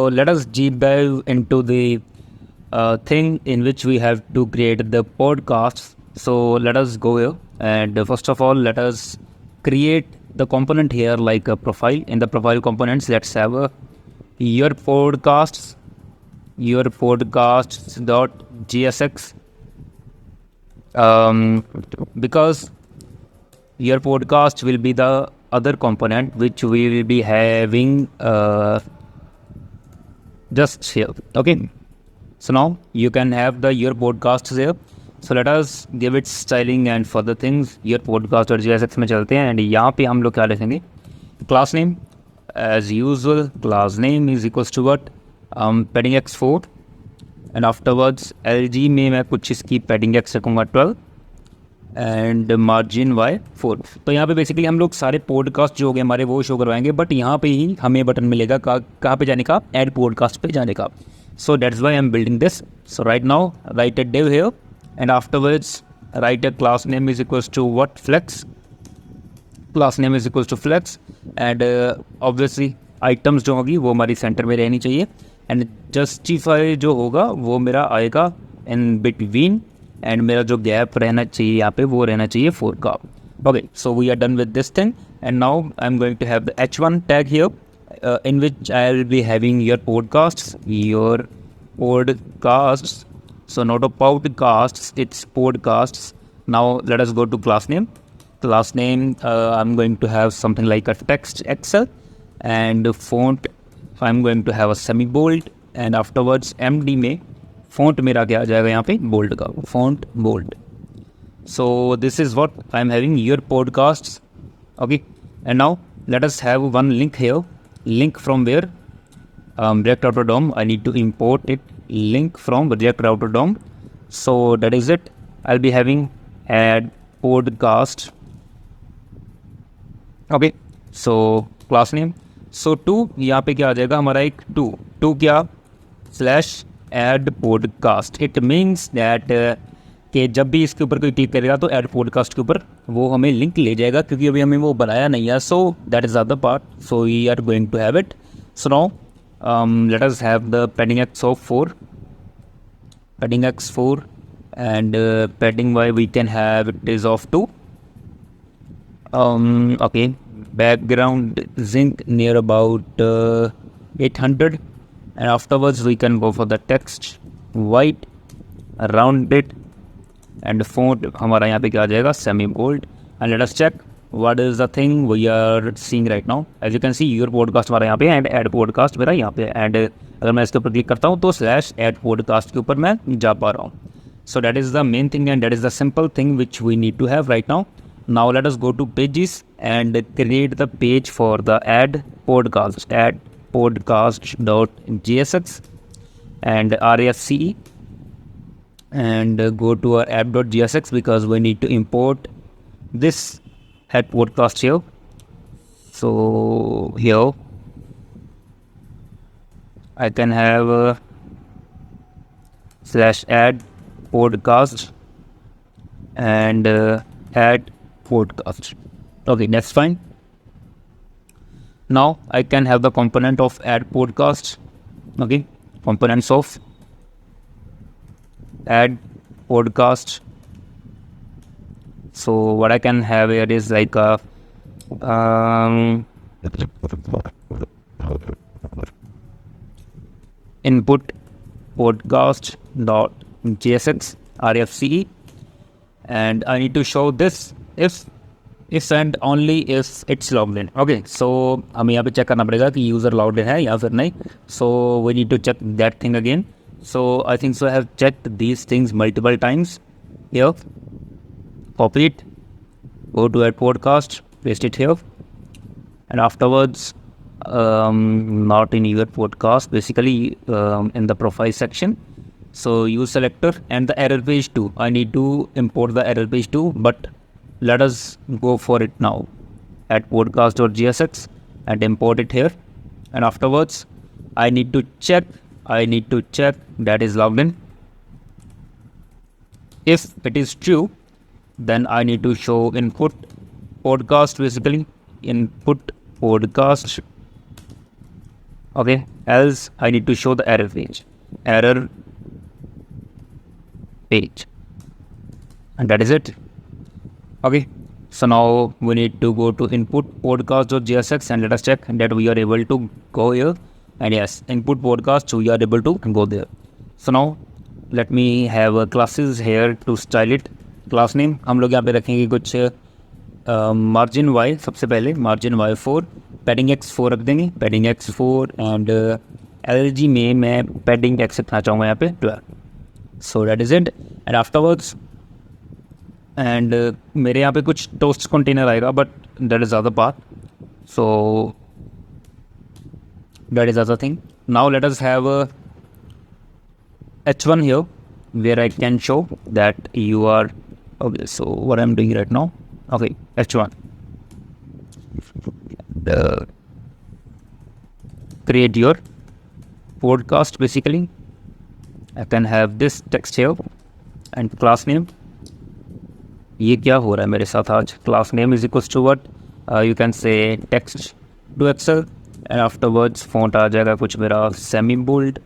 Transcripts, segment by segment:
let us deep dive into the thing in which we have to create the podcast. So let us go here, and first of all, let us create the component here like a profile. In the profile components, let's have a your podcasts dot gsx, because your podcast will be the other component which we will be having just here. Okay, so now you can have the your podcasts here. So let us give it styling and further things. Your podcast और JSX में चलते हैं, and यहाँ पे हम लोग क्या लिखेंगे? Class name as usual. Class name is equals to what? Padding x4, and afterwards LG में मैं कुछ इसकी padding x रखूँगा 12 एंड मार्जिन y4. तो यहाँ पे बेसिकली हम लोग सारे पॉडकास्ट जो हो गए हमारे वो शो करवाएंगे, बट यहाँ पे ही हमें बटन मिलेगा कहाँ पे जाने का? ऐड पॉडकास्ट पे जाने का. So that's why I am building this. So right now write a div here and afterwards write a class name is equals to what? Flex. Class name is equals to flex, and obviously items जो होगी वो हमारी centre में रहनी चाहिए, and justify जो होगा वो मेरा आएगा इन बिटवीन, एंड मेरा जो गैप रहना चाहिए यहाँ पे वो रहना चाहिए 4 का. Okay, so we are done with this thing, and now I am going to have the h1 tag here in which I will be having your podcasts. So not a podcasts, it's podcasts. Now let us go to class name. Class name, I'm going to have something like a text Excel, and font I'm going to have a semi bold, and afterwards MD में font मेरा क्या आ जाएगा यहाँ पे? Bold का, font bold. So this is what I'm having your podcasts. Okay, and now let us have one link here. Link from where? React Router DOM. I need to import it. Link from React Router DOM. So that is it. I'll be having add podcast. Okay, so class name. So 2 यहाँ पे क्या आ जाएगा हमारा? एक 2 क्या? /add podcast. It means that कि जब भी इसके ऊपर कोई क्लिक करेगा तो ऐड पॉडकास्ट के ऊपर वो हमें लिंक ले जाएगा, क्योंकि अभी हमें वो बनाया नहीं है. So that is other part. So we are going to have it. So now let us have the padding x of 4, padding x4, and padding y we can have it is of 2. Okay, background zinc near about 800, and afterwards we can go for the text white, rounded, and font हमारा यहाँ पे क्या आ जाएगा? Semi bold. And let us check what is the thing we are seeing right now. As you can see, your podcast हमारा यहाँ पे and add podcast मेरा यहाँ पे, and अगर मैं इसके ऊपर क्लिक करता हूँ तो /add podcast के ऊपर मैं जा पा रहा हूँ. So that is the main thing, and that is the simple thing which we need to have right now. Now let us go to pages and create the page for the add podcast. Add podcast.jsx and RFCE, and go to our app.gsx because we need to import this add podcast here. So here I can have /add podcast and add podcast. Okay, that's fine. Now I can have the component of add podcast. Okay, components of add podcast. So what I can have here is like a input podcast dot jsx rfce, and I need to show this if and only if it's logged in. Okay, so हमें यहाँ पे check करना पड़ेगा कि user logged in है या फिर नहीं. So we need to check that thing again. So I think so I have checked these things multiple times. Here, copy it, go to add podcast, paste it here, and afterwards not in your podcast, basically in the profile section. So use selector and the error page too. I need to import the error page too, but let us go for it now. Add podcast.gsx and import it here, and afterwards I need to check that is logged in. If it is true, then I need to show input podcast, basically input podcast Okay, else I need to show the error page, and that is it. Okay, so now we need to go to input podcast.jsx and let us check that we are able to go here. And yes, input podcast, we are able to go there. So now let me have a classes here to style it. Class name हम लोग यहाँ पे रखेंगे कुछ margin Y, सबसे पहले margin Y 4, padding x 4 रख देंगे, पैडिंग एक्स 4 एंड LG में मैं पैडिंग एक्स रखना चाहूँगा यहाँ पे 12. सो that is it. And afterwards and मेरे यहाँ पे कुछ टोस्ट कंटेनर आएगा, but that is other part. So that is other thing. Now let us have H1 here where I can show that you are okay. So what I'm doing right now, okay, H1 create your podcast. Basically I can have this text here and class name. ये क्या हो रहा है मेरे साथ आज? Class name is equals to what? You can say text to Excel and afterwards font आ जाएगा कुछ मेरा semi bold.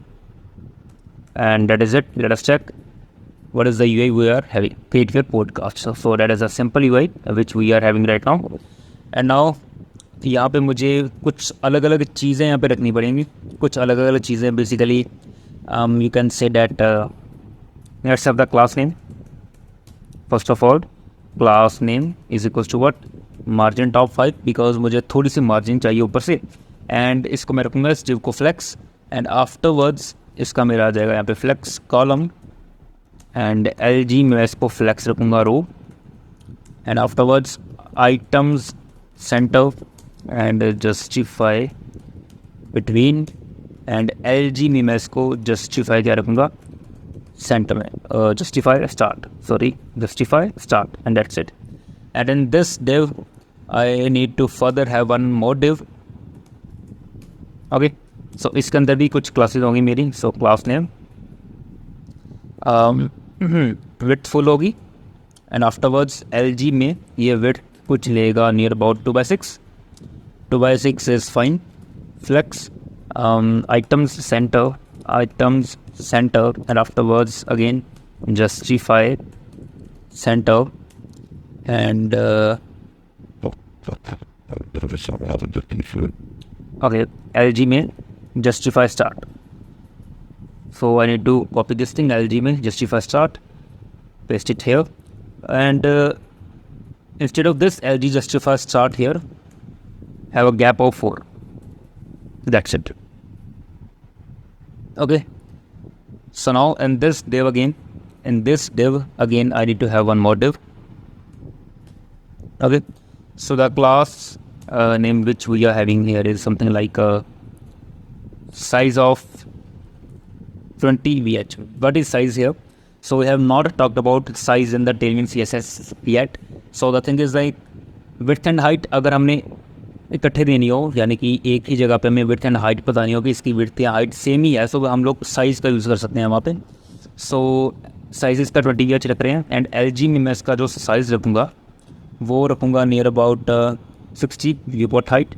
And that is it. Let us check what is the UI we are having. Create your podcast. So that is a simple UI which we are having right now. And now यहाँ पे मुझे कुछ अलग अलग चीज़ें यहाँ पे रखनी पड़ेंगी, कुछ अलग अलग चीज़ें. Basically you can say that let's have the class name. First of all, class name is equals to what? Margin top 5, because मुझे थोड़ी सी मार्जिन चाहिए ऊपर से. एंड इसको मैं रखूँगा इस div को flex. एंड आफ्टरवर्ड्स इसका मेरा आ जाएगा यहाँ पे फ्लेक्स कॉलम, एंड LG में इसको फ्लेक्स रखूँगा row. And afterwards items center and justify between, and LG में मैं इसको जस्टिफाई क्या रखूँगा सेंटर में, justify start and that's it. And in this div I need to further have one more div. Okay, so इसके अंदर भी कुछ क्लासेस होंगी मेरी. So class name width full होगी, एंड आफ्टरवर्ड्स LG में ये विड्थ कुछ लेगा near about 2/6. 2/6 is fine. Flex items center and afterwards again justify center and okay, LG में justify start. So I need to copy this thing, LG में justify start, paste it here, and instead of this LG justify start here, have a gap of 4. That's it. Okay, so now in this div again, I need to have one more div. Okay, so the class name which we are having here is something like a size of 20 VH. What is size here? So we have not talked about size in the Tailwind CSS yet. So the thing is like width and height अगर हमने इकट्ठे देनी हो, यानी कि एक ही जगह पे हमें width and height बतानी हो कि इसकी width या height सेम ही है, so हम लोग size का यूज़ कर सकते हैं वहाँ पे. So size इसका 20 VH रख रहे हैं, एंड LG में मैं इसका जो size रखूँगा वो रखूँगा near about 60 viewport height.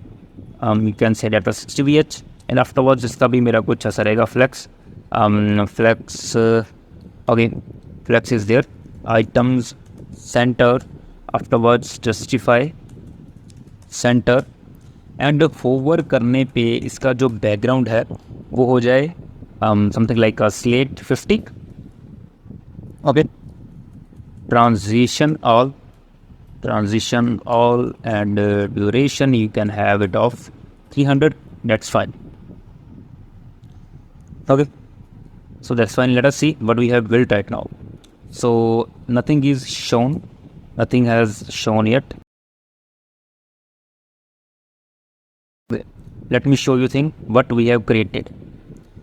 You can say that 60 VH. And afterwards इसका भी मेरा कुछ ऐसा रहेगा flex. Okay, flex is there, items center, afterwards justify center, and hover करने पे इसका जो बैकग्राउंड है वो हो जाए something like slate 50. Okay, transition all and duration you can have it of 300. That's fine. Okay, so that's fine. Let us see what we have built right now. So nothing is shown, nothing has shown yet. Let me show you what we have created.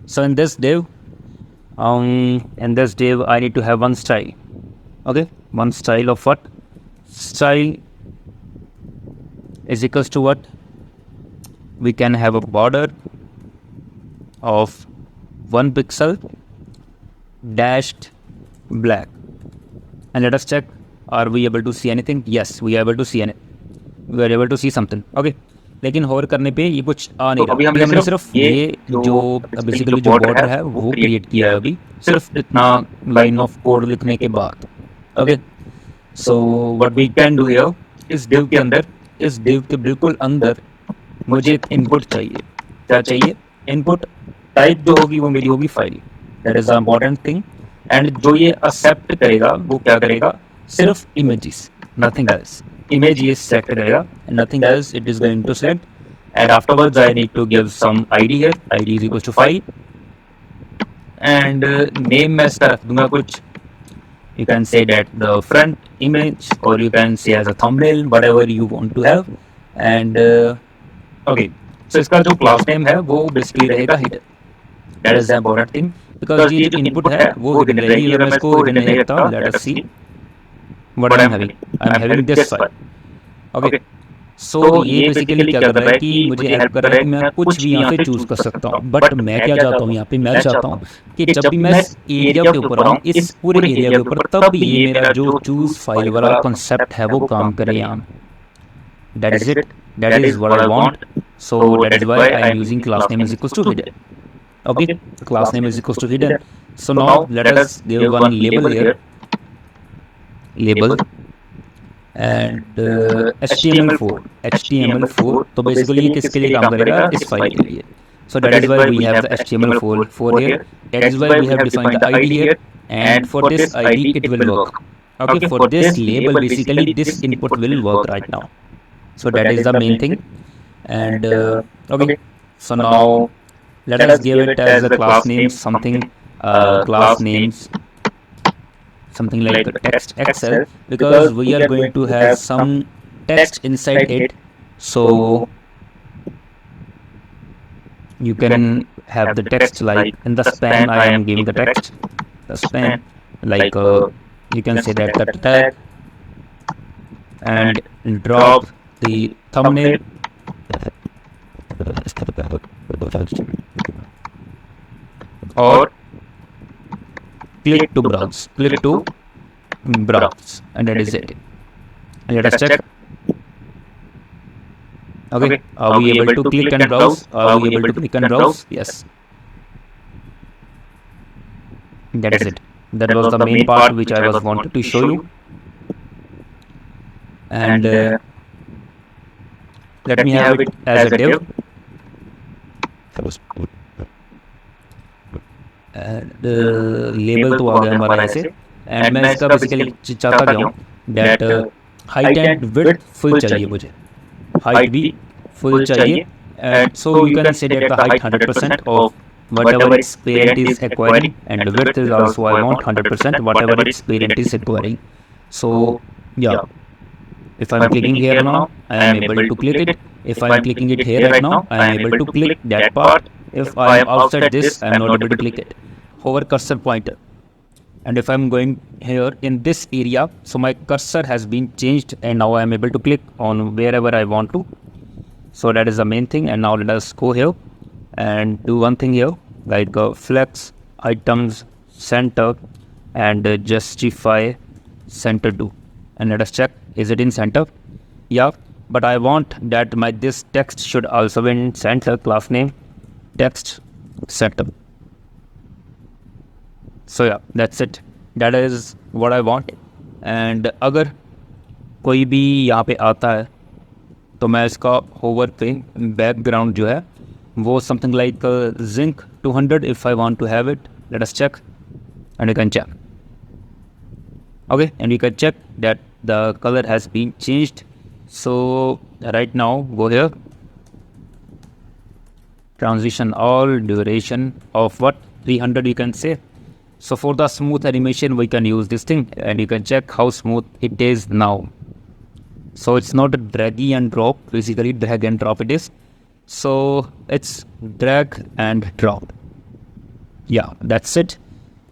So in this div I need to have one style. Okay, one style of what? Style is equals to what? We can have a border of 1 pixel dashed black, and let us check, are we able to see anything? Yes, we are able to see anything. We are able to see something. Okay, लेकिन hover करने पे ये कुछ आ नहीं तो रहा। अभी अभी हमने हमने सिर्फ सिर्फ ये जो बेसिकली जो बॉर्डर है वो क्रिएट किया है अभी, सिर्फ इतना लाइन ऑफ कोड लिखने के बाद। Okay, so what we can do here, इस div के अंदर, इस div के बिल्कुल अंदर मुझे एक इनपुट चाहिए। क्या चाहिए? इनपुट टाइप जो होगी वो मेरी होगी file, that is the important thing. And जो ये एक्सेप्ट करेगा वो क्या करेगा? सिर्फ इमेजेस, नथिंग एल्स। इमेज ये सेलेक्ट करेगा, nothing else it is going to select. And afterwards I need to give some ID here, ID is equal to file. And name मैं इसका रख दूंगा कुछ, you can say that the front image, or you can say as a thumbnail, whatever you want to have. And okay, so इसका जो class name है वो basically रहेगा hidden, that is the important thing, because ये जो input है वो hidden रहेगी। अगर मैं इसको हिडन नहीं रखता, let us see what I am having, I am having this file। okay, सो ये बेसिकली क्या कर रहा है कि मुझे हेल्प कर रहा है कि मैं कुछ भी यहाँ पे चूज़ कर सकता हूँ। बट मैं क्या चाहता हूँ यहाँ पे, मैं चाहता हूँ कि जब भी मैं इस एरिया के ऊपर आऊँ, इस पूरे एरिया के ऊपर, तब ये मेरा जो चूज़ फाइल वाला कॉन्सेप्ट है वो काम करे यहाँ। That is it, that is what I want. So that is why I am using class name is equals to hidden. Okay, class name is equals to hidden. So now let us give one label here, label and HTML4, HTML4 तो basically ये किसके लिए काम करेगा? इस file के लिए। So that is why we have the HTML4 here. That is why we have defined the ID here, and for this ID it will work. Okay, for this label basically this input will work right now. So that is the main thing. And okay, so now let us give it as a class name something, class names something like the text Excel, because we are going to have some text inside it. So you can have the text like in the span. I am giving the text, the span, like you can say that the tag, and drop the thumbnail, or click to browse, click to browse, and that is it. Let us check. Okay, are we able to click and browse? Are we able to click and browse? Yes, that is it. That was the main part which I was wanted to show you. And let me have it as a div. Label तो आ गया हमारा ऐसे। And मैं इसका basically चाहता क्या हूँ, that height and width full चाहिए मुझे, हाइट भी फुल चाहिए। And so you can say that the height 100% of whatever its parent is acquiring, and width is also I want 100% whatever its parent is acquiring. So yeah, if I'm clicking here now, I am able to click it. If I'm clicking it here right now, I am able to click that part. If I am outside this, I am not able to click it. Hover cursor pointer, and if I'm going here in this area, so my cursor has been changed, and now I am able to click on wherever I want to. So that is the main thing. And now let us go here and do one thing here, like flex items center and justify center to, and let us check, is it in center? Yeah, but I want that my this text should also be in center. Class name text center. So yeah, that's it, that is what I want. And अगर कोई भी यहाँ पे आता है तो मैं इसका होवर पे बैकग्राउंड जो है वो something like zinc 200 if I want to have it. Let us check, and you can check. Okay, and you can check that the color has been changed. So right now go here, transition all, duration of what, 300 you can say. So for the smooth animation we can use this thing, and you can check how smooth it is now. So it's not a draggy and drop, basically drag and drop it is. So it's drag and drop. Yeah, that's it.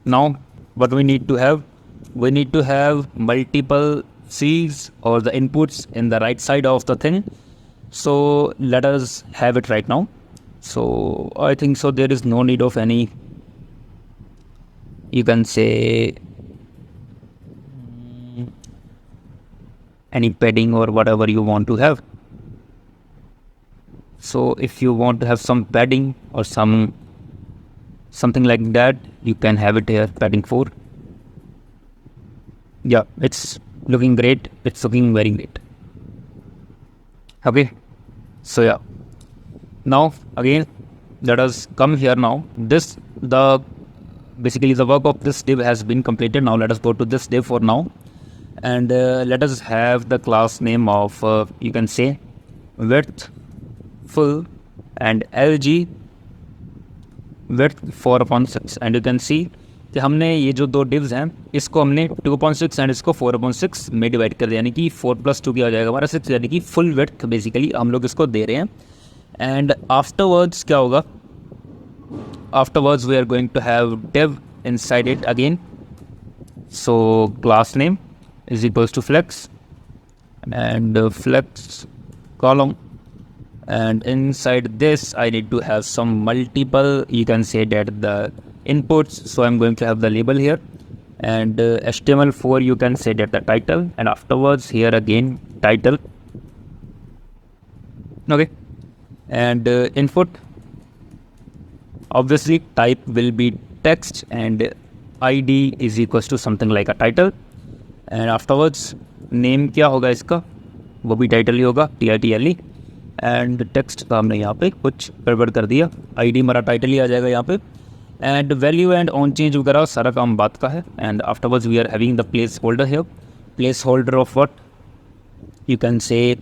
Now what we need to have, we need to have multiple C's or the inputs in the right side of the thing. So let us have it right now. So I think so there is no need of any, you can say, any padding or whatever you want to have. So if you want to have some padding or something like that, you can have it here, padding 4. Yeah, it's looking great. It's looking very great. Okay, so yeah, now again let us come here. Now basically the work of this div has been completed. Now let us go to this div for now, and let us have the class name of you can say width full and LG width 4/6, and you can see कि हमने ये जो दो डिव्स हैं इसको हमने 2/6 and इसको 4/6 में डिवाइड कर दिया, यानी कि 4+2 क्या हो जाएगा हमारा 6, यानी कि फुल विड्थ बेसिकली हम लोग इसको दे रहे हैं. एंड आफ्टरवर्ड्स क्या होगा, afterwards we are going to have div inside it again. So class name is equals to flex and flex column, and inside this I need to have some multiple, you can say that the inputs. So I'm going to have the label here, and HTML4 you can say that the title, and afterwards here again title. Okay, and input obviously type will be text, and ID is equals to something like a title, and afterwards name क्या होगा इसका, वो भी title ही होगा, TITLE, and text का हमने यहाँ पे कुछ गड़बड़ कर दिया, ID हमारा टाइटल ही आ जाएगा यहाँ पे, and value and on change वगैरह सारा काम बात का है. And afterwards we are having the placeholder here, placeholder of what, you can say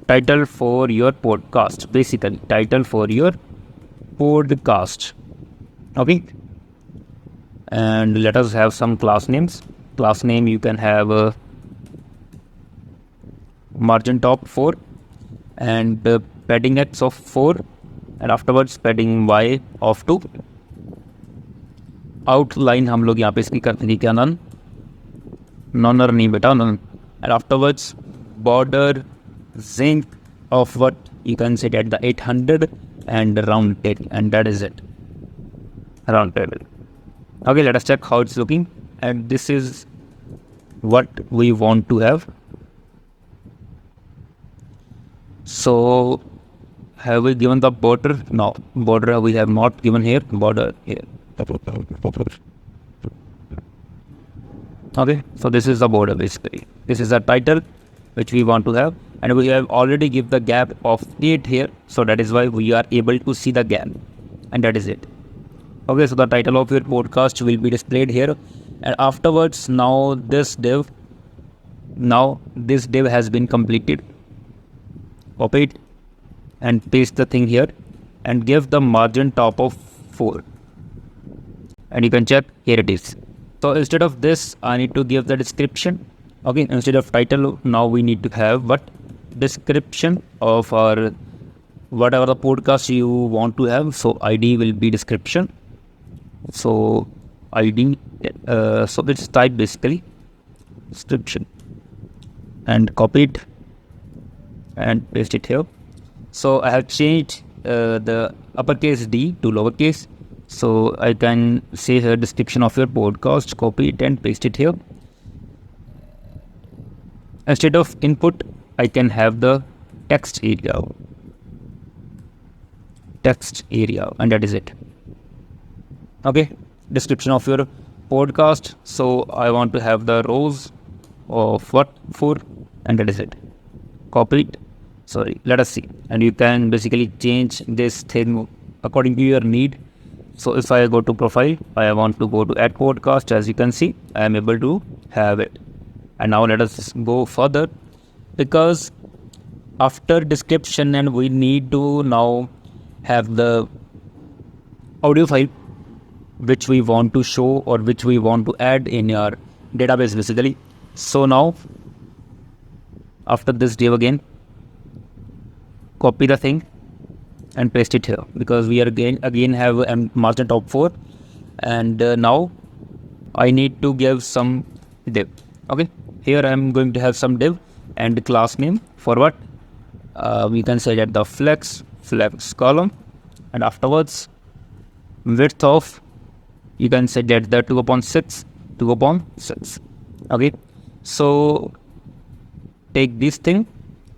title for your podcast, basically title for your podcast. Okay, and let us have some class names. Class name you can have margin top 4 and padding x of 4, and afterwards padding y of 2. outline हम लोग यहाँ पे इसकी कर देंगे क्या, none, Honor नहीं बेटा, none. and afterwards border zinc of what, you can say at the 800 and round table, and that is it, round table. Okay, let us check how it's looking, and this is what we want to have. So have we given the border? No, border we have not given here, border here. Okay, so this is the border basically. This is the title which we want to have, and we have already give the gap of 8 here, so that is why we are able to see the gap, and that is it. Okay, so the title of your podcast will be displayed here, and afterwards now this div has been completed. Copy it and paste the thing here, and give the margin top of 4, and you can check, here it is. So instead of this I need to give the description. Okay, instead of title now we need to have what, description of our whatever the podcast you want to have. So ID will be description, so ID so it's type basically description, and copy it and paste it here. So I have changed the uppercase D to lowercase, so I can say here description of your podcast, copy it and paste it here. Instead of input I can have the text area, and that is it. Okay, description of your podcast, so I want to have the rows of what, 4, and that is it. Copy it. Sorry, let us see, and you can basically change this thing according to your need. So if I go to profile, I want to go to add podcast, as you can see I am able to have it. And now let us go further, because after description and we need to now have the audio file which we want to show or which we want to add in your database basically. So now after this div again, copy the thing and paste it here, because we are again have margin top 4, and now I need to give some div. Okay, here I am going to have some div and class name for what, we can say that the flex column, and afterwards width of, you can say that the 2/6. Okay, so take this thing,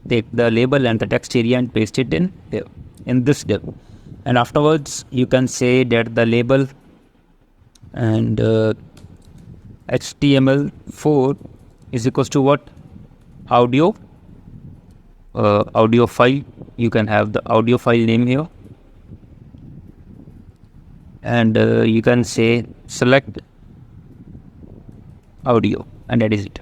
take the label and the text area and paste it in here, in this div. And afterwards you can say that the label and HTML4 is equals to what? Audio file. You can have the audio file name here, and you can say select audio, and that is it.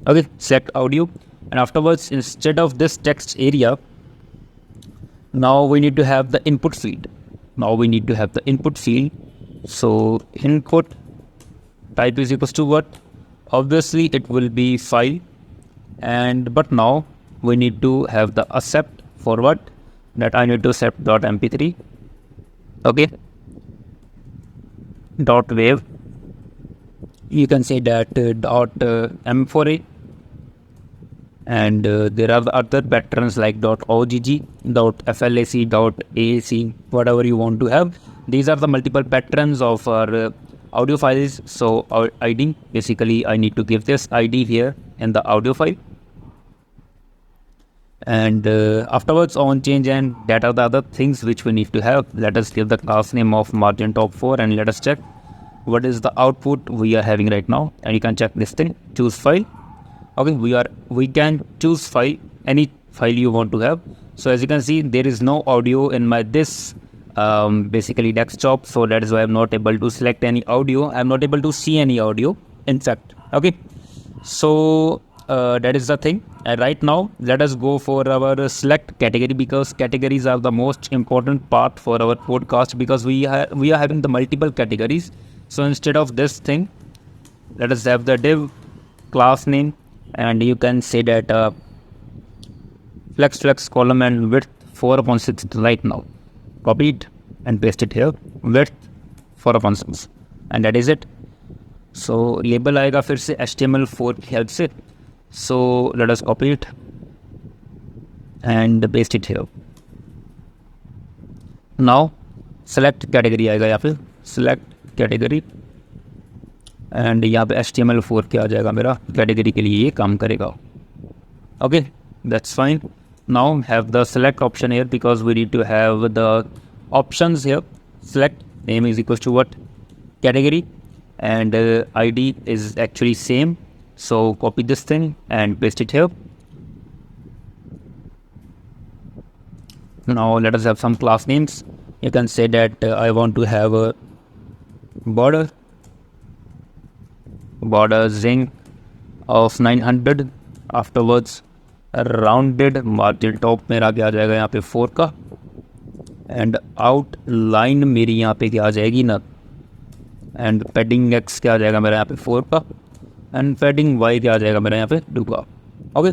Okay, select audio. And afterwards, instead of this text area, now we need to have the input field. So input type is equals to what? Obviously it will be file, and but now we need to have the accept for what? That I need to accept .mp3. okay, .wav. You can say that .m4a, and there are other patterns like .ogg, .flac, .aac, whatever you want to have. These are the multiple patterns of our audio files. So our ID, basically I need to give this ID here in the audio file, and afterwards on change, and that are the other things which we need to have. Let us give the class name of margin top 4, and let us check what is the output we are having right now. And you can check this thing, choose file. Okay, we can choose file, any file you want to have. So as you can see, there is no audio in my this basically desktop, so that is why I'm not able to select any audio. I'm not able to see any audio, in fact. Okay, so that is the thing. And right now let us go for our select category, because categories are the most important part for our podcast, because we are having the multiple categories. So instead of this thing, let us have the div class name, and you can say that flex column and width 4/6 right now. Copy it and paste it here, width 4/6, and that is it. So label आएगा फिर से HTML4 की help से. So let us copy it and paste it here. Now select category आएगा यहाँ पे, select category, and यहाँ पे HTML4 क्या आ जाएगा मेरा category के लिए, ये काम करेगा. Okay, that's fine. Now have the select option here, because we need to have the options here. Select name is equals to what? Category, and ID is actually same. So copy this thing and paste it here. Now let us have some class names. You can say that I want to have a border zing of 900. Afterwards rounded margin top मेरा क्या आ जाएगा यहाँ पे 4 का, and outline मेरी यहाँ पे क्या आ जाएगी ना, एंड पैडिंग एक्स क्या आ जाएगा मेरा यहाँ पे 4 का, एंड पैडिंग वाई क्या आ जाएगा मेरा यहाँ पे 2 का. Okay,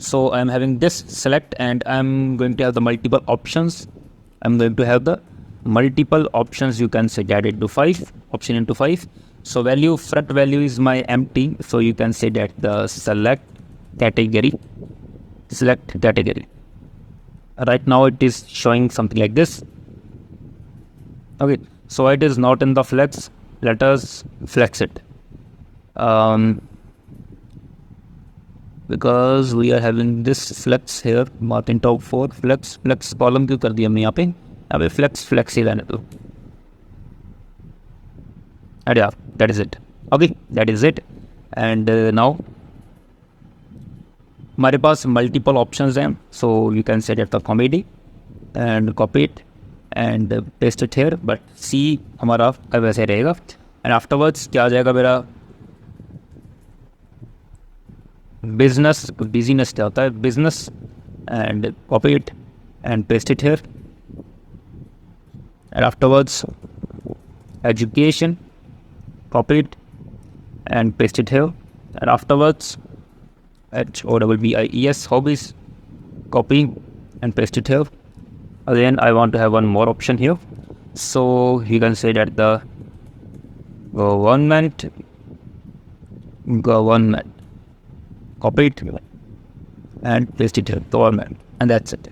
so I am having this select, and I am going to have the multiple options. I am going to have the multiple options. You can say that into 5 option into 5. So value, front value is my empty, so you can say that the select category. Right now it is showing something like this. Okay, so it is not in the flex. Let us flex it, because we are having this flex here, margin top 4 flex column क्यों कर दिया हमने यहाँ पे flex ही रहने दो. And yeah, that is it. Okay, that is it. And now हमारे पास multiple options हैं. So you can set at the comedy and copy it and paste it here, but see हमारा वैसे रहेगा. एंड आफ्टरवर्ड्स क्या आ जाएगा मेरा business क्या होता है business, and copy it and paste it here. And afterwards education, copy it and paste it here. And afterwards HOBBIES, hobbies, copy and paste it here. Again I want to have one more option here, so you can say that the government, copy it and paste it here, government, and that's it.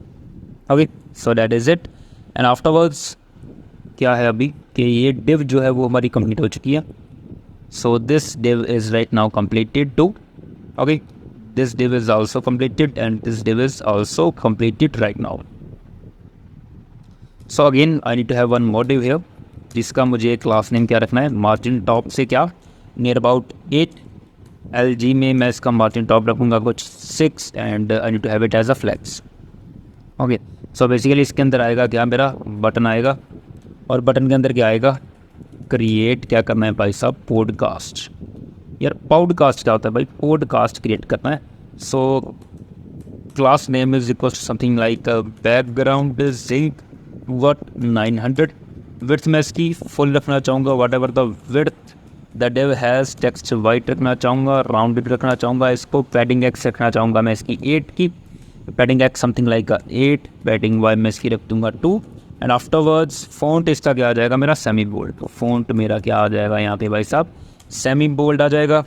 Okay, so that is it. And afterwards क्या है अभी कि ये div जो है वो हमारी complete हो चुकी है. So this div is right now completed too. Okay, this div is also completed and this div is also completed right now. So again I need to have one more div here जिसका मुझे class name क्या रखना है, margin top से क्या near about 8, LG में मैं इसका मार्जिन टॉप रखूँगा कुछ 6 and I need to have it as a flex. Okay, so basically इसके अंदर आएगा क्या, मेरा बटन आएगा और बटन के अंदर क्या आएगा, क्रिएट क्या करना है भाई साहब, पॉडकास्ट. यार पॉडकास्ट क्या होता है भाई, पॉडकास्ट क्रिएट करना है. So class name is equal to something like background zinc what 900. Width मैं इसकी फुल रखना चाहूँगा, whatever the width the div has. Text white रखना चाहूँगा, राउंडेड रखना चाहूँगा, इसको पैडिंग एक्स रखना चाहूँगा मैं इसकी 8 की, padding X something like 8, padding Y मैं इसकी रख दूँगा 2. एंड आफ्टरवर्ड्स फ़ॉन्ट इसका क्या आ जाएगा मेरा, सेमी बोल्ड. तो फ़ॉन्ट मेरा क्या आ जाएगा यहाँ पे भाई साहब, सेमी बोल्ड आ जाएगा.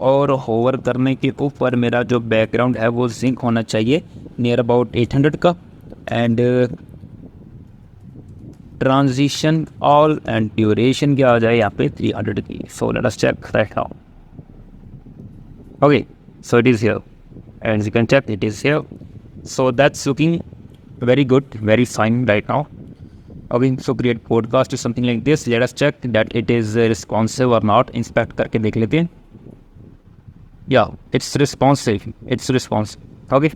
और होवर करने के ऊपर मेरा जो बैकग्राउंड है वो जिंक होना चाहिए नियर अबाउट 800 का. And transition all and duration क्या आ जाए यहाँ पे 300 की. So let us check that now. Okay, so it is here and you can check it is here. So that's looking very good, very fine right now. Okay, so create podcast is something like this. Let us check that it is responsive or not. Inspect करके देख लेते हैं. Yeah, it's responsive. It's responsive. Okay,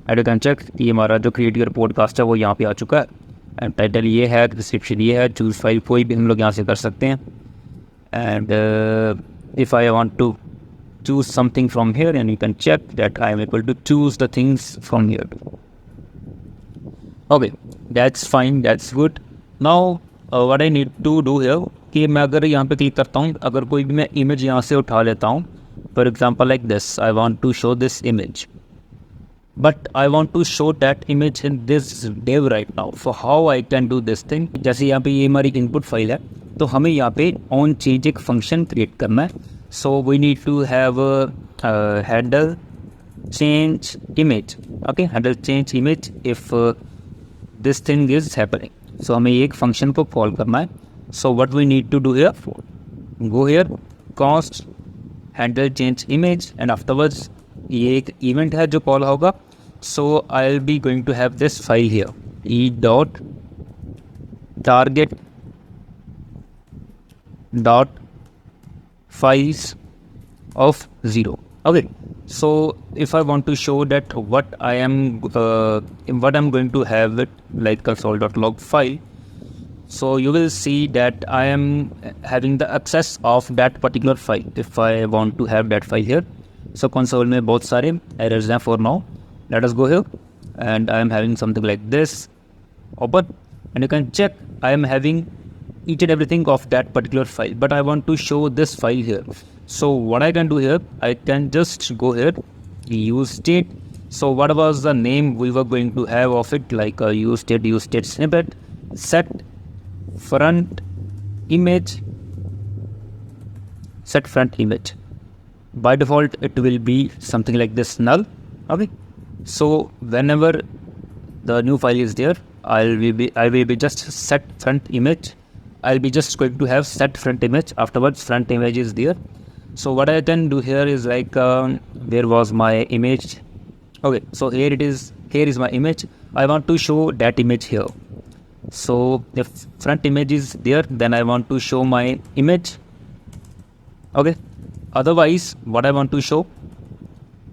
and you can check कि हमारा जो create your podcast है वो यहाँ पे आ चुका है. And title ये है, description ये है, choose file कोई भी हम लोग यहाँ से कर सकते हैं. And if I want to choose something from here, and you can check that I am able to choose the things from here. Okay, that's fine, that's good. Now what I need to do here कि मैं अगर यहाँ पे click करता हूँ, अगर कोई भी मैं इमेज यहाँ से उठा लेता हूँ, for example like this, I want to show this image, but I want to show that image in this div right now. So how I can do this thing. जैसे यहाँ पे ये हमारी इनपुट फाइल है, तो हमें यहाँ पे ऑन चेंज एक फंक्शन क्रिएट करना है. So we need to have handle change image. Okay, handle change image if this thing is happening. So हमें एक फंक्शन को कॉल करना है. So what we need to do here, go here, const handle change image, and afterwards ये एक event है जो call होगा. So I'll be going to have this file here, e dot target dot files of 0. Okay, so if I want to show that what I'm going to have it like console.log file, so you will see that I am having the access of that particular file if I want to have that file here. So console में बहुत सारे errors हैं for now. Let us go here and I am having something like this open, and you can check I am having each and everything of that particular file, but I want to show this file here. So what I can do here, I can just go here, use state. So what was the name we were going to have of it, like a use state snippet, set front image. By default it will be something like this, null. Okay, so whenever the new file is there, I will be just set front image. I'll be just going to have set front image. Afterwards front image is there. So what I can do here is like where was my image. Okay, so here is my image. I want to show that image here. So if front image is there, then I want to show my image. Okay, otherwise what I want to show,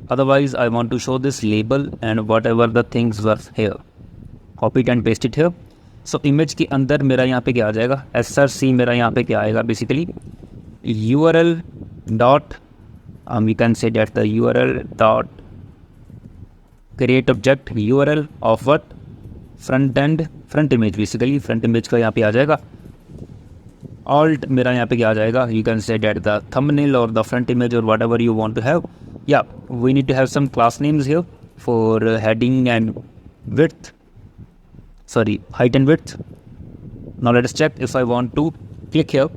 I want to show this label and whatever the things were here, copy it and paste it here. So image के अंदर मेरा यहाँ पे क्या आ जाएगा, src मेरा यहाँ पे क्या आएगा, basically url dot we can say that the url dot create object url of what, front image. Basically front image का यहाँ पे आ जाएगा. alt मेरा यहाँ पे क्या आ जाएगा, you can say that the thumbnail or the front image or whatever you want to have. Yeah, we need to have some class names here for heading and width, height and width. Now let us check if I want to click here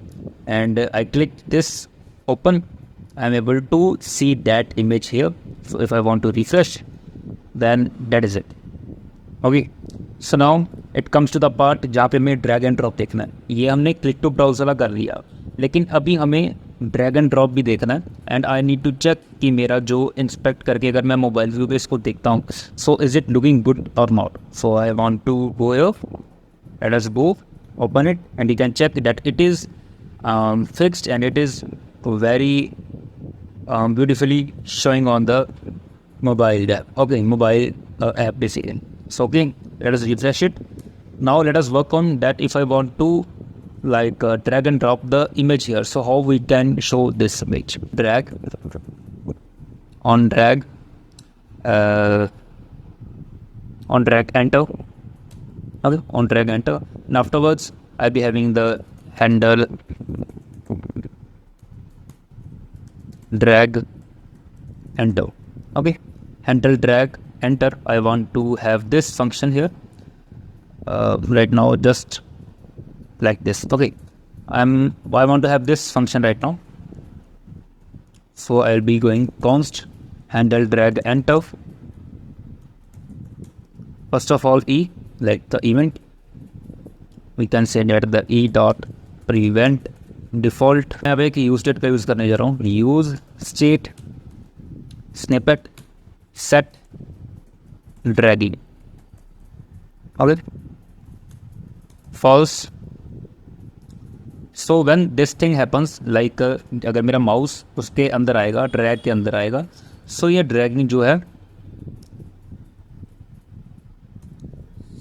and I click this open, I am able to see that image here. So if I want to refresh, then that is it. Okay, so now it comes to the part जहाँ पे हमें drag and drop देखना है. ये हमने click to browser वाला कर लिया, लेकिन अभी हमें ड्रैग एंड ड्रॉप भी देखना है and I need to check कि मेरा जो इंस्पेक्ट करके अगर मैं मोबाइल व्यू पे इसको देखता हूँ, so is it looking good or not. So I want to go here, let us go, open it, and you can check that it is fixed and it is very beautifully showing on the mobile app. Okay, mobile app basically. So okay, let us refresh it. Now let us work on that. If I want to like drag and drop the image here, so how we can show this image? Drag on drag enter. Okay, on drag enter, and afterwards I'll be having the handle drag enter. Okay, handle drag enter. I want to have this function here right now, just like this. Okay, I want to have this function right now, so I'll be going const handle drag enter. First of all, like the event, we can say that the e dot prevent default. मैं अब एक use state का use करने जा रहा हूँ. Use state snippet set dragging. Okay, false. So when this thing happens, like अगर मेरा माउस उसके अंदर आएगा, ड्रैग के अंदर आएगा, so ये ड्रैगिंग जो है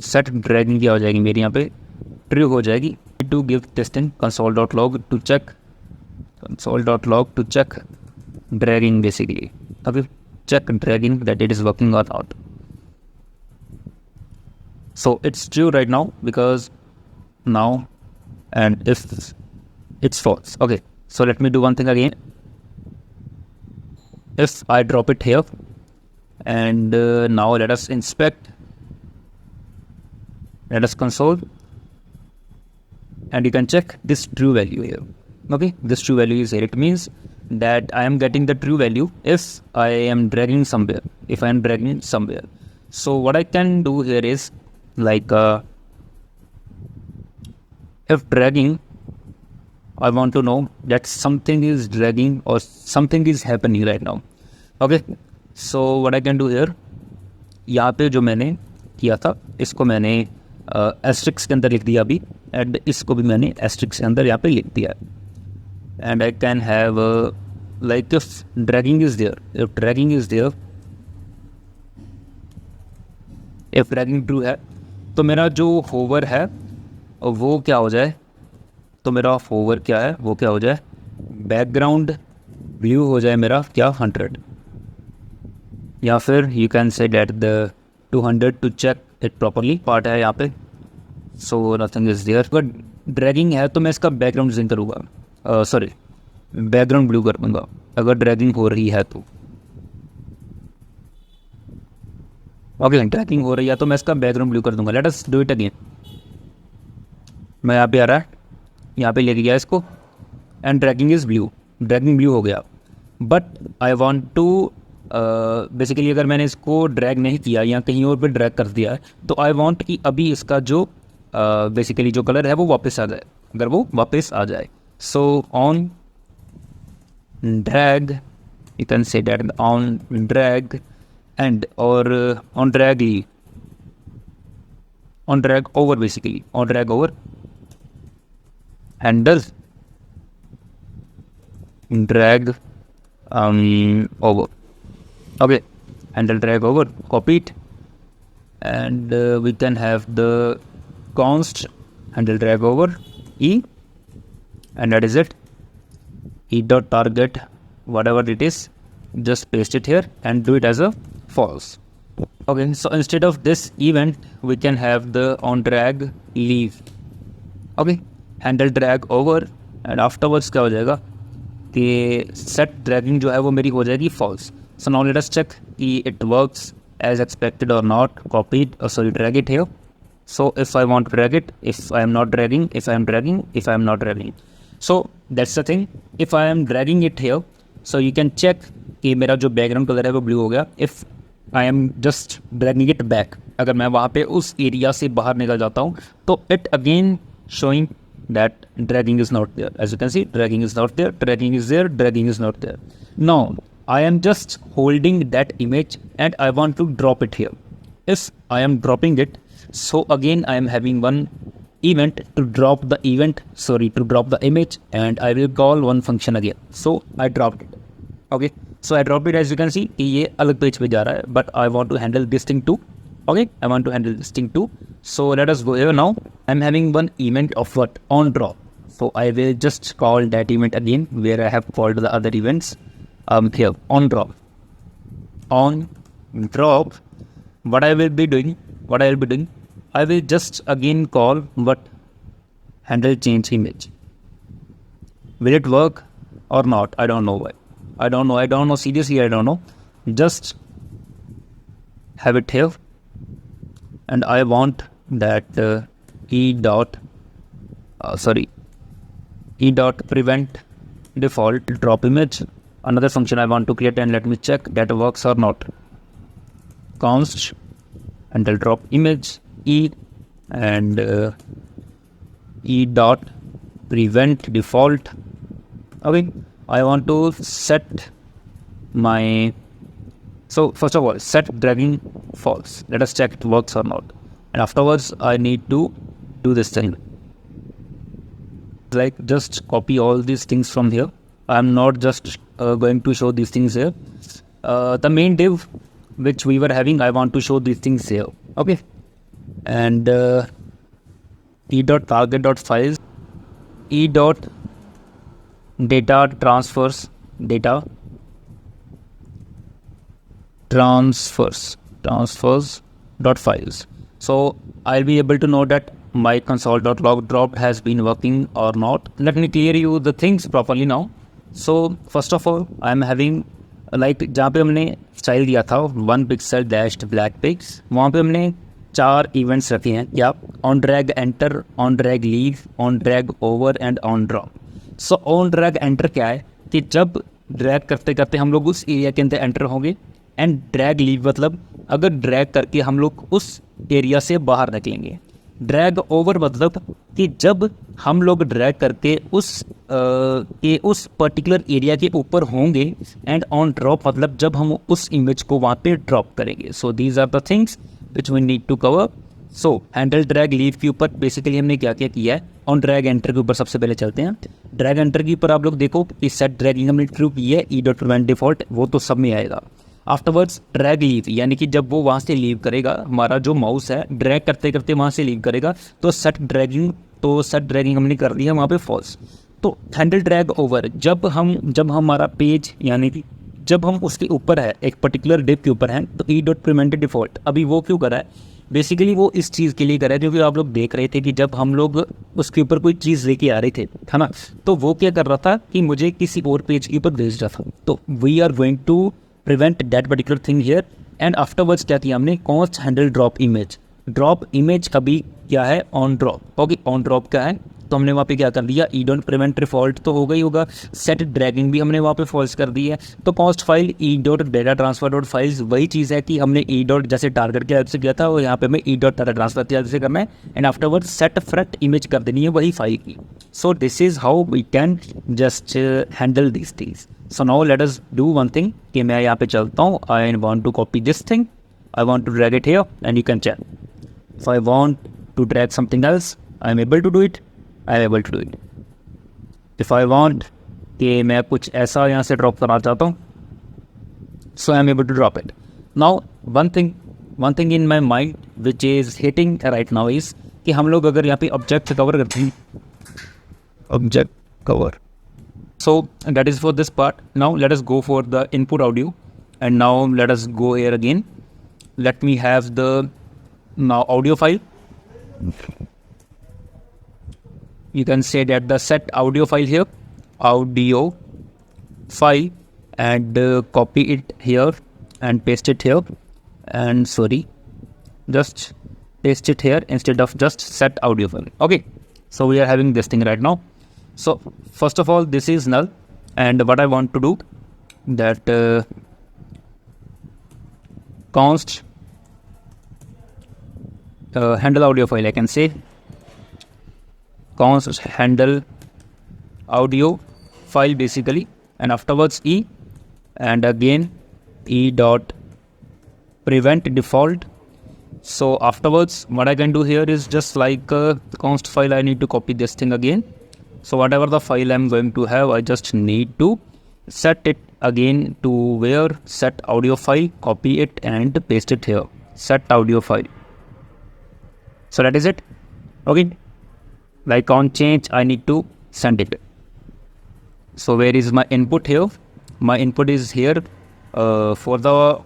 सेट ड्रैगिंग क्या हो जाएगी मेरी यहाँ पे ट्रू हो जाएगी. To give testing console.log to check dragging basically. Okay, check dragging that it is working or not. So it's true right now because now, and if it's false. Okay, so let me do one thing again. If I drop it here and now let us inspect. Let us console, and you can check this true value here. Okay, this true value is here. It means that I am getting the true value if I am dragging somewhere. So what I can do here is like if dragging, I want to know that something is dragging or something is happening right now. Okay, so what I can do here, यहाँ पे जो मैंने किया था इसको मैंने asterisk के अंदर लिख दिया अभी, एंड इसको भी मैंने एस्ट्रिक्स के अंदर यहाँ पे लिख दिया. And I can have like if dragging is there, if dragging true है तो मेरा जो होवर है वो क्या हो जाए, बैकग्राउंड व्यू हो जाए मेरा क्या 100, या फिर you can say date the 200 to check it properly part है यहाँ पे. सो nothing is there. But dragging है तो मैं इसका बैकग्राउंड जिंक करूँगा, बैकग्राउंड ब्लू कर दूँगा अगर ड्रैगिंग हो रही है तो. ओके, ड्रैगिंग हो रही है तो मैं इसका बैकग्राउंड ब्लू कर दूँगा. Late us do it again. मैं यहाँ पे आ रहा है, यहाँ पे लेके गया इसको, and dragging is blue, dragging blue हो गया. But I want to basically अगर मैंने इसको ड्रैग नहीं किया या कहीं और पे ड्रैग कर दिया है तो आई वांट कि अभी इसका जो बेसिकली जो कलर है वो वापस आ जाए, अगर वो वापस आ जाए. So on drag, you can say that on drag end or on drag over, basically on drag over handle drag over. Okay, handle drag over, copy it, and we can have the const handle drag over e, and that is it. E dot target, whatever it is, just paste it here and do it as a false. Okay, so instead of this event we can have the on drag leave. Okay, handle drag over, and afterwards क्या हो जाएगा कि set dragging जो है वो मेरी हो जाएगी false. So now let us check कि इट वर्क्स एज एक्सपेक्टेड और not. Copy drag it here. So if I want to drag it, if I am not dragging, if I am dragging, if I am not dragging. So that's the thing. If I am dragging it here, so you can check कि मेरा जो background colour है वो blue हो गया. If I am just dragging it back, अगर मैं वहाँ पे उस एरिया से बाहर निकल जाता हूँ तो it again showing that dragging is not there. As you can see, dragging is not there, dragging is there, dragging is not there. Now I am just holding that image and I want to drop it here. If I am dropping it, so again I am having one event to drop the image, and I will call one function again. So I dropped it. Okay, so I dropped it. As you can see, ये अलग page पे जा रहा है, but I want to handle this thing too. Okay, I want to handle this thing too. So let us go here now. I'm having one event of what? On drop. So I will just call that event again where I have called the other events. Here on drop. On drop. What I will be doing? I will just again call what? Handle change image. Will it work or not? I don't know why. I don't know. Seriously, I don't know. Just have it here. And I want that e dot prevent default drop image. Another function I want to create, and let me check that works or not. Const handle drop image e and e dot prevent default. Okay, I want to set my, so first of all, set dragging false. Let us check it works or not. And afterwards I need to do this thing, like just copy all these things from here. I'm not just going to show these things here. The main div which we were having, I want to show these things here. Okay, and e.target.files, e.data transfers dot files. So I'll be able to know that my console.log drop has been working or not. Let me clear you the things properly now. So first of all, I'm having like जहाँ पे हमने style दिया था 1 pixel dashed black pics, वहाँ पे हमने 4 events रखे हैं. क्या? On drag enter, on drag leave, on drag over and on drop. So on drag enter क्या है कि जब ड्रैग करते करते हम लोग उस एरिया के अंदर एंटर होंगे, एंड ड्रैग लीव मतलब अगर ड्रैग करके हम लोग उस एरिया से बाहर निकलेंगे. ड्रैग ओवर मतलब कि जब हम लोग ड्रैग करके उस पर्टिकुलर एरिया के ऊपर होंगे, एंड ऑन ड्रॉप मतलब जब हम उस इमेज को वहाँ पे ड्रॉप करेंगे. So these are the things which we need to cover. So handle drag leave के ऊपर बेसिकली हमने क्या क्या किया है. ऑन ड्रैग एंटर के ऊपर सबसे पहले चलते हैं. ड्रैग एंटर के ऊपर आप लोग देखो कि सेट ड्रैगिंग हमने ट्रू की है, ई डॉट प्रिवेंट डिफॉल्ट, वो तो सब में आएगा. आफ्टरवर्ड्स ड्रैग लीव, यानी कि जब वो वहाँ से लीव करेगा, हमारा जो माउस है ड्रैग करते करते वहाँ से लीव करेगा, तो सेट ड्रैगिंग हमने कर दी है वहाँ पे फॉल्स. तो हैंडल ड्रैग ओवर, जब हमारा पेज यानी कि जब हम उसके ऊपर है, एक पर्टिकुलर डिप के ऊपर है, तो ई डॉट प्रिवेंट डिफॉल्ट अभी वो क्यों करा है? बेसिकली वो इस चीज़ के लिए करा है क्योंकि आप लोग देख रहे थे कि जब हम लोग उसके ऊपर कोई चीज़ लेके आ रहे थे, है ना, तो वो क्या कर रहा था कि मुझे किसी और पेज के ऊपर भेज रहा था. तो we are going to prevent that particular thing here. and afterwards क्या किया हमने? const handle drop image. drop image अभी क्या है? on drop. Okay, on drop क्या है? तो हमने वहाँ पे क्या कर दिया? ई डोंट प्रिवेंट डिफॉल्ट तो हो गई होगा. सेट ड्रैगिंग भी हमने वहाँ पे फॉल्स कर दी है. तो cost file e dot data transfer dot files वही चीज़ है कि हमने ई डॉट जैसे टारगेट के हेल्प से किया था, और यहाँ पे हमें ई डॉट डाटा ट्रांसफर के हेल्प से करना है, and afterward set front image कर देनी है वही फाइल की. So this is how we can just handle this things. So now let us do one thing कि मैं यहाँ पे चलता हूँ. I want to copy this thing, I want to drag it here and you can check. If I want to drag something else, I am able to do it. If I want कि मैं कुछ ऐसा यहाँ से drop करना चाहता हूँ, so I am able to drop it. Now one thing in my mind which is hitting right now is कि हम लोग अगर यहाँ पे ऑब्जेक्ट कवर करते हैं, object cover, so that is for this part. Now let us go for the input audio, and now let us go here again. Let me have the now audio file. You can say that the set audio file here, audio file, and copy it here and paste it here, and just paste it here instead of just set audio file. Okay, so we are having this thing right now. So first of all, this is null, and what I want to do that const handle audio file, I can say const handle audio file basically, and afterwards e, and again e dot prevent default. So afterwards what I can do here is just like the const file, I need to copy this thing again. So whatever the file I'm going to have, I just need to set it again to where, set audio file, copy it and paste it here, set audio file. So that is it. Okay, like on change I need to send it. So where is my input here? My input is here for the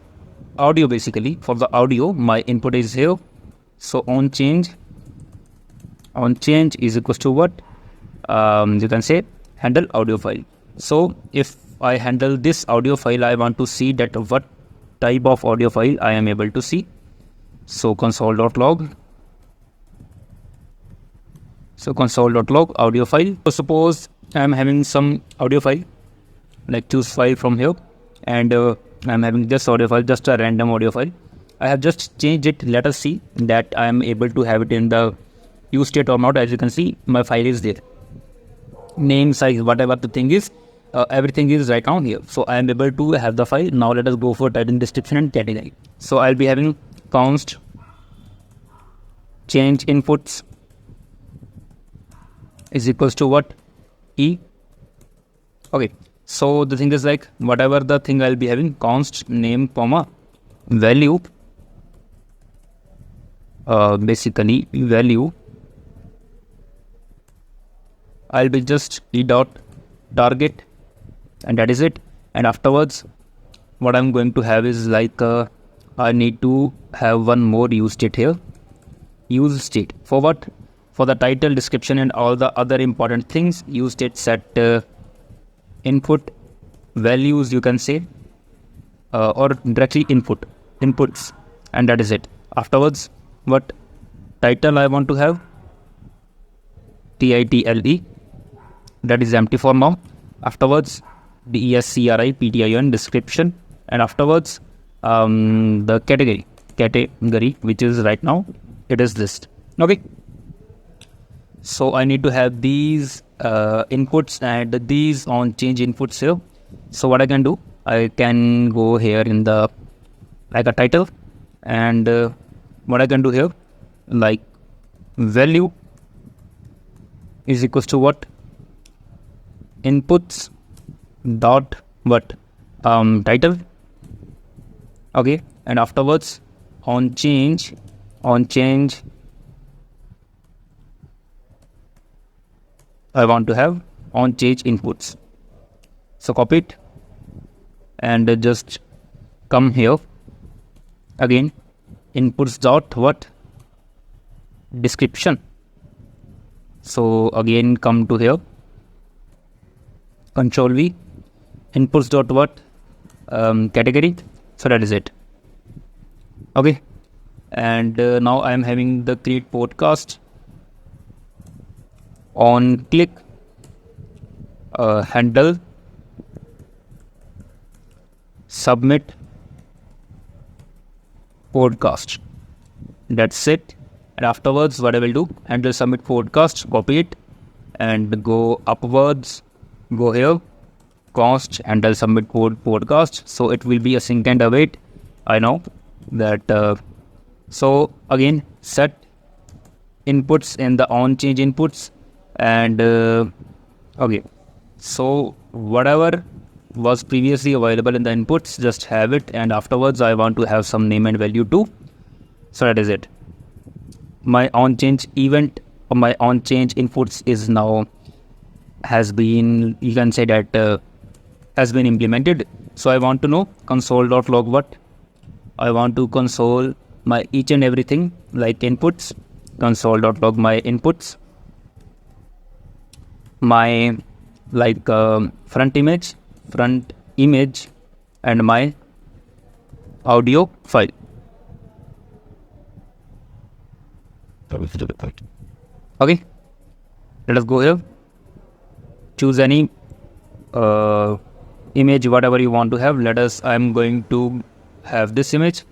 audio basically. For the audio my input is here. So on change is equals to what? You can say handle audio file. So if I handle this audio file, I want to see that what type of audio file I am able to see. So console.log. So console.log audio file. So suppose I am having some audio file, like choose file from here, and I am having this audio file, just a random audio file. I have just changed it. Let us see that I am able to have it in the use state or not. As you can see, my file is there. Name, size, whatever the thing is, everything is right now here. So I am able to have the file. Now let us go for title, description and category. So I'll be having const change inputs is equals to what? E. Okay, so the thing is like whatever the thing I'll be having, const name comma value, basically value, I'll be just e dot target, and that is it. And afterwards what I'm going to have is like I need to have one more use state here. Use state for what? For the title, description and all the other important things. Use state set input values, you can say, or directly inputs, and that is it. Afterwards what title I want to have? title, that is empty for now. Afterwards description, description, and afterwards the category, which is right now it is list. Okay, so I need to have these inputs and these on change inputs here. So what I can do, I can go here in the like a title, and what I can do here, like value is equals to what? Inputs dot what? Title. Okay, and afterwards on change I want to have on change inputs. So copy it and just come here again, inputs dot what? Description. So again come to here, control V, inputs dot what? Category. So that is it. Okay, and now I am having the create podcast. On click handle submit podcast. That's it. And afterwards what I will do, handle submit podcast, copy it and go upwards, go here, const handle submit podcast. So it will be a sync and await. I know that. So again set inputs in the on change inputs, and okay, so whatever was previously available in the inputs, just have it, and afterwards I want to have some name and value too. So that is it. My on change event or my on change inputs is now has been, you can say that has been implemented. So I want to know console.log what? I want to console my each and everything like inputs, console.log my inputs, my like front image and my audio file. Okay, let us go here, choose any image whatever you want to have. I'm going to have this image.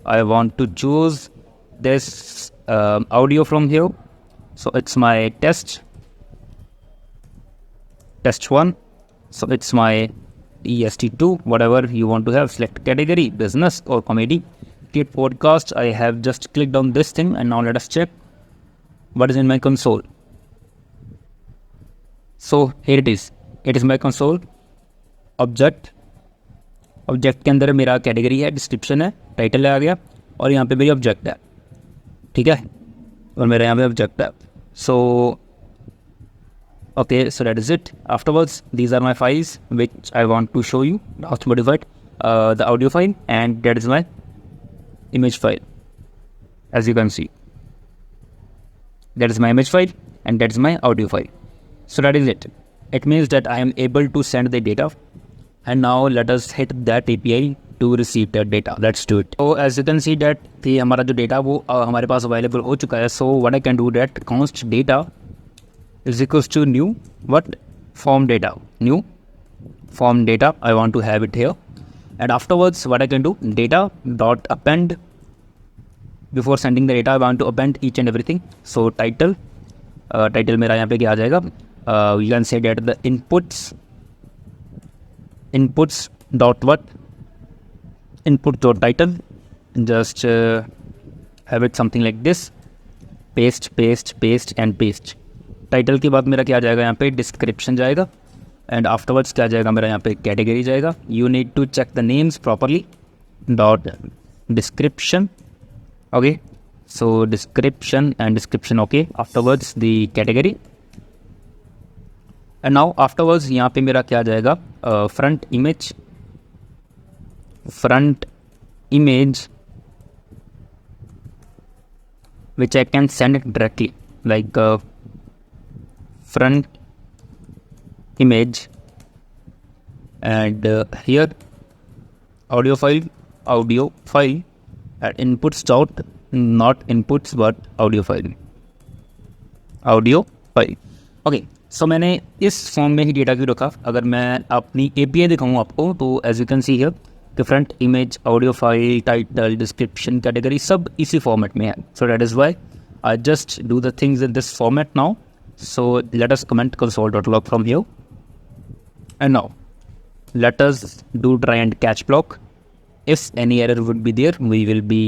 I want to choose this audio from here, so it's my test test 1. So it's my EST2, whatever you want to have. Select category, business or comedy. Create podcast. I have just clicked on this thing, and now let us check what is in my console. So here it is. It is my console. Object के अंदर मेरा category है, description है, title आ गया, और यहाँ पे मेरी ऑब्जेक्ट है, ठीक है, और मेरा यहाँ पे ऑब्जेक्ट है. So okay, so that is it. Afterwards these are my files which I want to show you. Last modified the audio file, and that is my image file. As you can see, that is my image file and that is my audio file. So that is it. It means that I am able to send the data, and now let us hit that API to receive that data. Let's do it. So as you can see that the हमारा जो data वो हमारे पास available हो चुका है. So what I can do that const data is equals to new what form data, new form data. I want to have it here. And afterwards, what I can do, data dot append. Before sending the data, I want to append each and everything. So title, title मेरा यहाँ पे क्या आ जाएगा? You can say that the inputs dot what, input dot title. Just have it something like this. Paste and paste. Title के बाद मेरा क्या आ जाएगा यहाँ पे? Description जाएगा. एंड आफ्टरवर्ड्स क्या जाएगा मेरा यहाँ पे? कैटेगरी जाएगा. You need to check the names properly. Dot description. Okay, so description and description. Okay, afterwards the category. And now afterwards यहाँ पे मेरा क्या जाएगा? Front image which I can send it directly, like front image, and here audio file at inputs dot, not inputs but audio file. Okay, so मैंने इस form में ही data क्यों रखा? अगर मैं अपनी API दिखाऊँ आपको तो as you can see here कि front image, audio file, title, description, category सब इसी फॉर्मेट में है. So that is why I just do the things in this format now. So let us comment console.log from here, and now let us do try and catch block. If any error would be there, we will be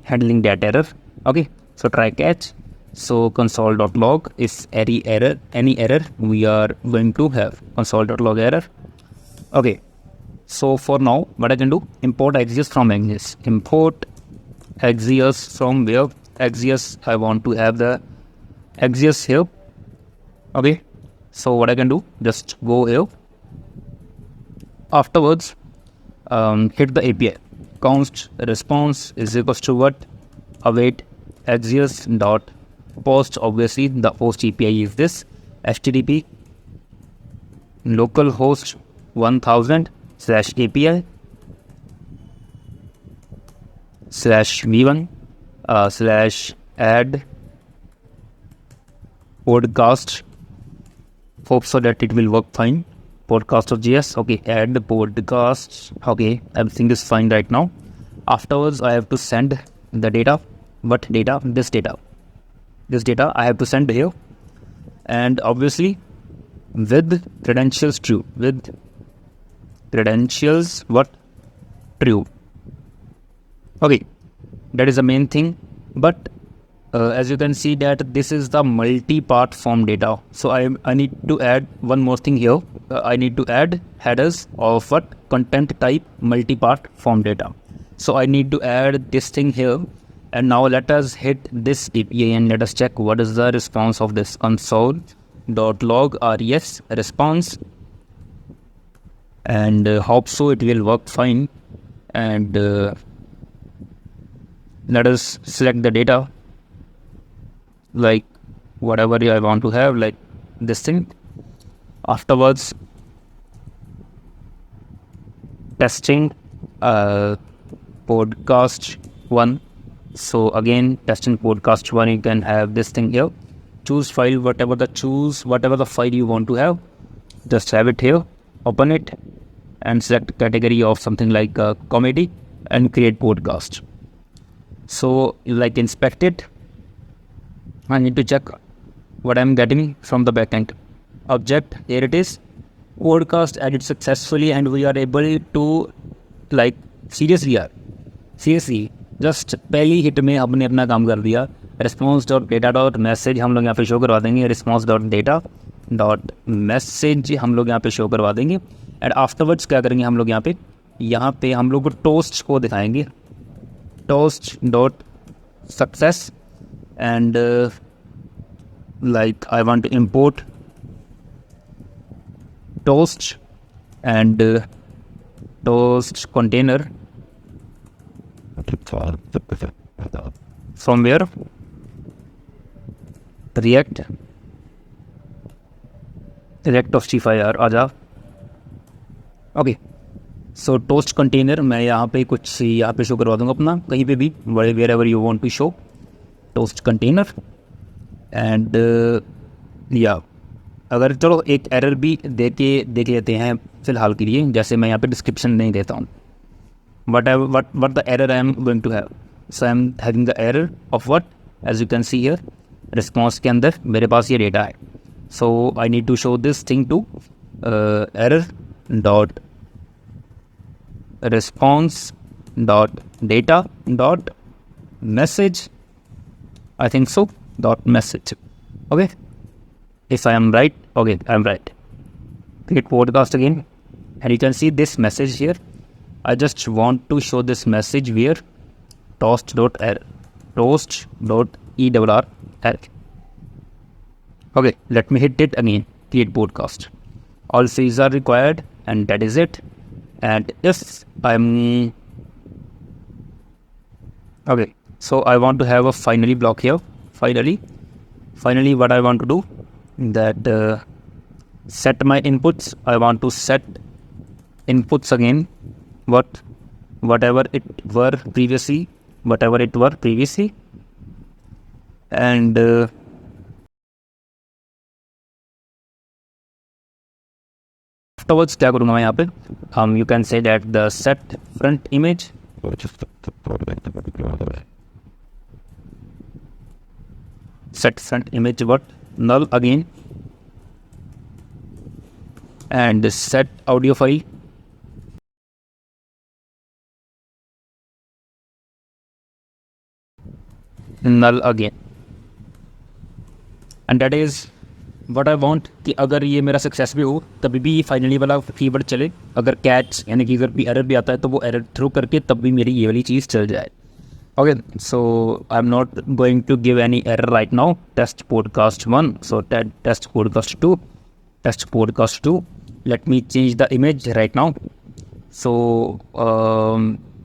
handling that error. Okay, so try catch. So console.log, if any error we are going to have console.log error. Okay, so for now what I can do, import Axios from Axios. Import Axios from where? Axios, I want to have the Axios here. Okay, so what I can do, just go here. Afterwards, hit the API. Const response is equals to what? Await Axios dot post. Obviously, the post API is this. HTTP localhost 1000 / API / v1 / add podcast. Hope so that it will work fine. Podcast of JS. Okay, add the podcast. Okay, everything is fine right now. Afterwards, I have to send the data. What data? This data I have to send here, and obviously with credentials true. With credentials what? True. Okay, that is the main thing. But as you can see that this is the multi-part form data. So I need to add one more thing here. I need to add headers of what? Content type multi-part form data. So I need to add this thing here. And now let us hit this API and let us check what is the response of this. Console.log res response. And hope so it will work fine. And let us select the data, like whatever I want to have, like this thing. Afterwards, testing podcast 1. So again, testing podcast 1, you can have this thing here. Choose file, whatever the file you want to have, just have it here. Open it and select category of something like comedy and create podcast. So like inspect it. I need to check what I'm getting from the backend. Object, here it is. podcast edit successfully and we are able to like seriously just पहली hit में हमने अपना काम कर दिया. Response dot data dot message हम लोग यहाँ पे शो करवा देंगे. Response dot data dot message हम लोग यहाँ पे शो करवा देंगे. एंड आफ्टरवर्ड्स क्या करेंगे हम लोग यहाँ पे हम लोग टोस्ट को दिखाएंगे. Toast dot success and like I want to import toast and toast container from where react of C5R आजा. ओके सो टोस्ट कंटेनर मैं यहाँ पे कुछ यहाँ पे शो करवा दूँगा अपना कहीं पे भी wherever you want to show toast container. And या अगर चलो एक एरर भी देख लेते हैं फ़िलहाल के लिए. जैसे मैं यहाँ पे डिस्क्रिप्शन नहीं देता हूँ. What the error I am going to have. So I am having the error of what as you can see here response के अंदर मेरे पास ये डेटा है. So I need to show this thing to error dot response dot data dot message I think so dot message. Okay, if I am right, okay, I am right. Create podcast again and you can see this message here. I just want to show this message where toast dot error. Okay, let me hit it again. Create podcast. All fields are required and that is it. And if I'm okay, so I want to have a finally block here. Finally what I want to do that set my inputs. I want to set inputs again whatever it were previously and afterwards क्या करूँगा मैं यहाँ पे you can say that the set front image what null again and set audio file null again and that is what I want कि अगर ये मेरा success भी हो तभी भी फाइनली वाला कीवर्ड चले. अगर कैच यानी कि अगर भी एरर भी आता है तो वो एरर थ्रू करके तब भी मेरी ये वाली चीज़ चल जाए. Okay, so I'm not going to give any error right now. Test podcast 1, so test podcast 2. Let me change the image right now. So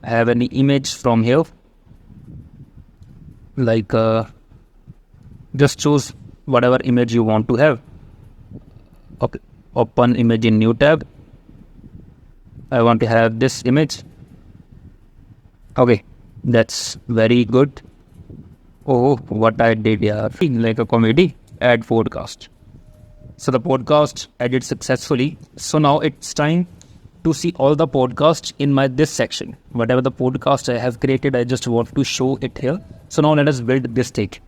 have any image from here. Like just choose whatever image you want to have. Okay, open image in new tab. I want to have this image. Okay. That's very good. Oh, what I did here, like a comedy, add podcast. So the podcast added successfully. So now it's time to see all the podcasts in my this section. Whatever the podcast I have created, I just want to show it here. So now let us build this thing.